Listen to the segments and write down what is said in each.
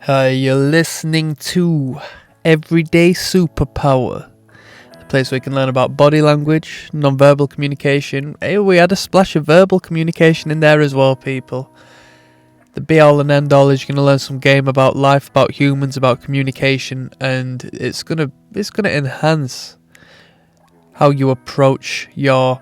You're listening to Everyday Superpower, the place where you can learn about body language, non-verbal communication. Hey, we had a splash of verbal communication in there as well, people. The be-all and end-all is you're going to learn some game about life, about humans, about communication, and it's gonna enhance how you approach your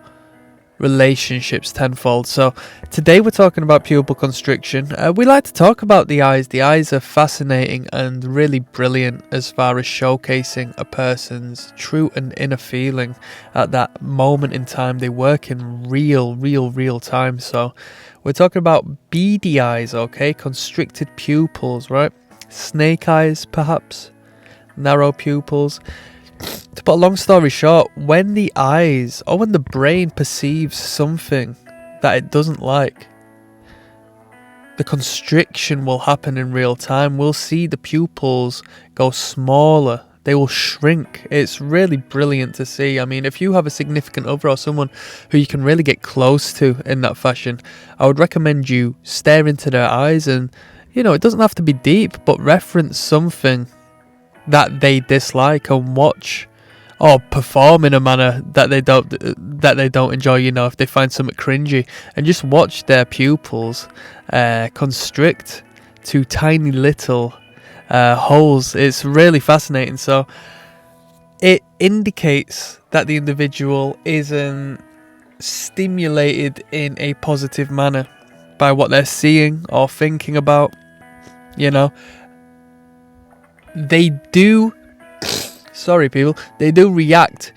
relationships tenfold. So today we're talking about pupil constriction. We like to talk about the eyes. The eyes are fascinating and really brilliant as far as showcasing a person's true and inner feeling at that moment in time. They work in real time. So we're talking about beady eyes, okay? Constricted pupils, right? Snake eyes, perhaps. Narrow pupils. To put a long story short, when the eyes or when the brain perceives something that it doesn't like, the constriction will happen in real time. We'll see the pupils go smaller. They will shrink. It's really brilliant to see. I mean, if you have a significant other or someone who you can really get close to in that fashion, I would recommend you stare into their eyes and, it doesn't have to be deep, but reference something that they dislike and watch or perform in a manner that they don't enjoy. If they find something cringy, and just watch their pupils constrict to tiny little holes. It's really fascinating. So it indicates that the individual isn't stimulated in a positive manner by what they're seeing or thinking about. They do react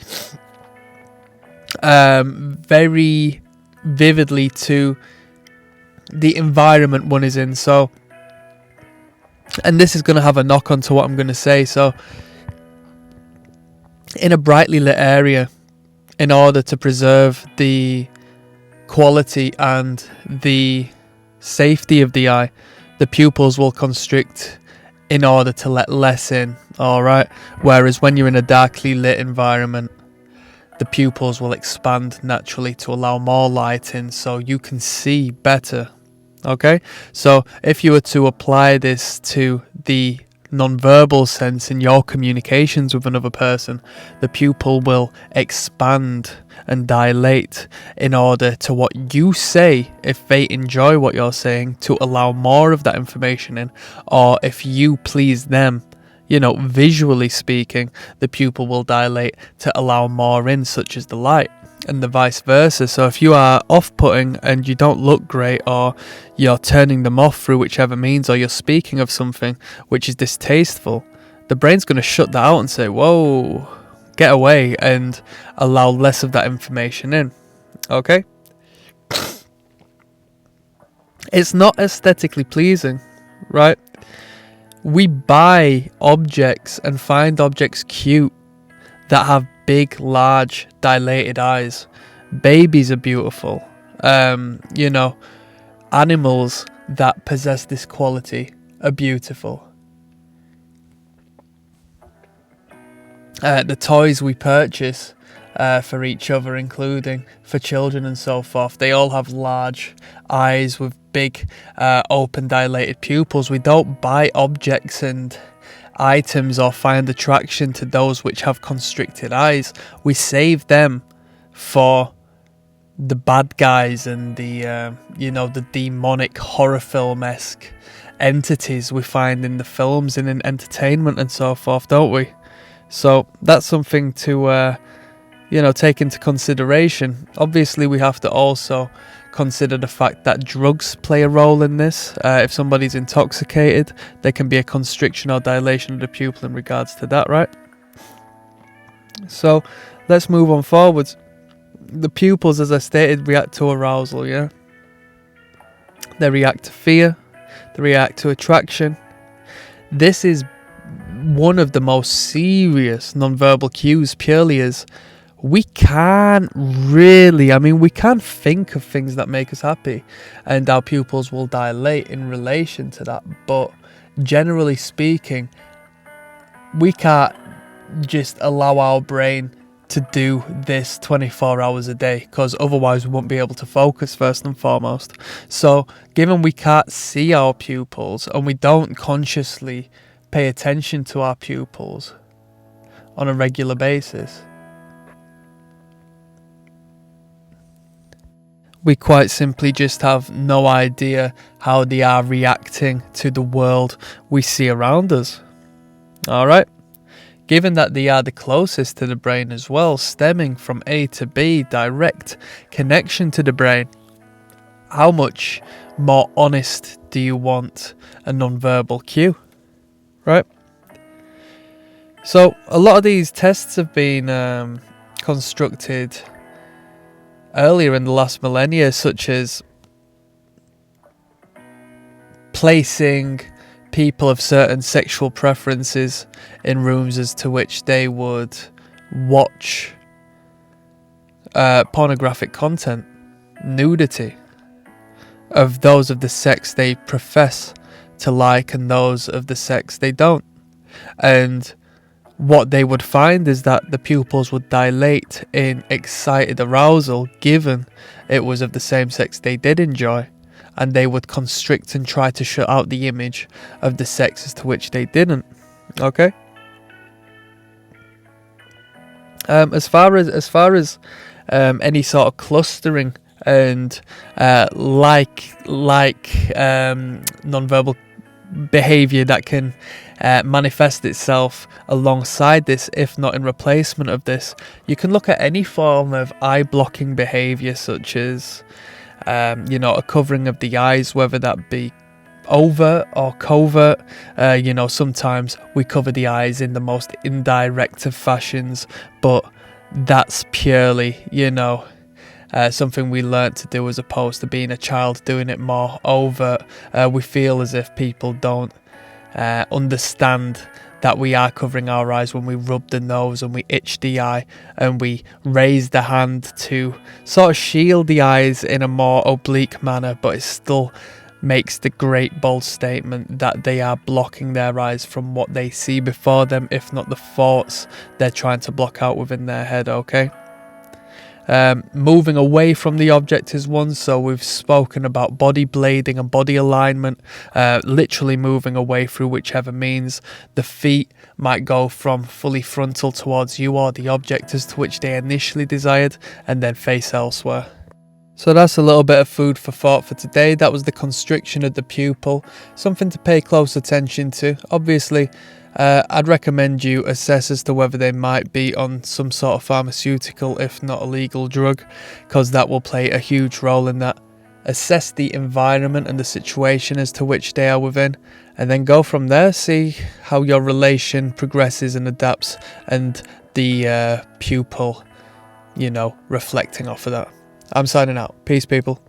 very vividly to the environment one is in. So, and this is going to have a knock on to what I'm going to say. So, in a brightly lit area, in order to preserve the quality and the safety of the eye, the pupils will constrict in order to let less in, alright? Whereas when you're in a darkly lit environment, the pupils will expand naturally to allow more light in so you can see better, okay? So if you were to apply this to the non-verbal sense in your communications with another person, the pupil will expand and dilate in order to what you say, if they enjoy what you're saying, to allow more of that information in, or if you please them, visually speaking, the pupil will dilate to allow more in, such as the light, and the vice versa. So if you are off-putting and you don't look great, or you're turning them off through whichever means, or you're speaking of something which is distasteful, the brain's going to shut that out and say, whoa, get away, and allow less of that information in, okay? It's not aesthetically pleasing, right? We buy objects and find objects cute that have big, large, dilated eyes. Babies are beautiful. Animals that possess this quality are beautiful. The toys we purchase for each other, including for children and so forth, they all have large eyes with big, open, dilated pupils. We don't buy objects and items or find attraction to those which have constricted eyes. We save them for the bad guys and the demonic horror film-esque entities we find in the films and in entertainment and so forth, don't we? So that's something to take into consideration. Obviously, we have to also consider the fact that drugs play a role in this. If somebody's intoxicated, there can be a constriction or dilation of the pupil in regards to that, right? So let's move on forwards. The pupils, as I stated, react to arousal, yeah? They react to fear. They react to attraction. This is one of the most serious non-verbal cues, purely as we can't think of things that make us happy, and our pupils will dilate in relation to that. But generally speaking, we can't just allow our brain to do this 24 hours a day, because otherwise we won't be able to focus first and foremost. So given we can't see our pupils and we don't consciously pay attention to our pupils on a regular basis, we quite simply just have no idea how they are reacting to the world we see around us. Alright? Given that they are the closest to the brain as well, stemming from A to B, direct connection to the brain, how much more honest do you want a non-verbal cue? Right? So a lot of these tests have been constructed earlier in the last millennia, such as placing people of certain sexual preferences in rooms as to which they would watch pornographic content, nudity of those of the sex they profess to like and those of the sex they don't. And what they would find is that the pupils would dilate in excited arousal given it was of the same sex they did enjoy, and they would constrict and try to shut out the image of the sexes to which they didn't. Okay. As far as any sort of clustering and non-verbal behavior that can manifest itself alongside this, if not in replacement of this, you can look at any form of eye blocking behavior, such as a covering of the eyes, whether that be overt or covert. Sometimes we cover the eyes in the most indirect of fashions, but that's purely something we learnt to do, as opposed to being a child doing it more overt. We feel as if people don't understand that we are covering our eyes when we rub the nose and we itch the eye and we raise the hand to sort of shield the eyes in a more oblique manner, but it still makes the great bold statement that they are blocking their eyes from what they see before them, if not the thoughts they're trying to block out within their head. Okay. Moving away from the object is one, so we've spoken about body blading and body alignment, literally moving away through whichever means. The feet might go from fully frontal towards you or the object as to which they initially desired, and then face elsewhere. So that's a little bit of food for thought for today. That was the constriction of the pupil, something to pay close attention to. Obviously, I'd recommend you assess as to whether they might be on some sort of pharmaceutical, if not a legal drug, because that will play a huge role in that. Assess the environment and the situation as to which they are within, and then go from there. See how your relation progresses and adapts, and the pupil, reflecting off of that. I'm signing out. Peace, people.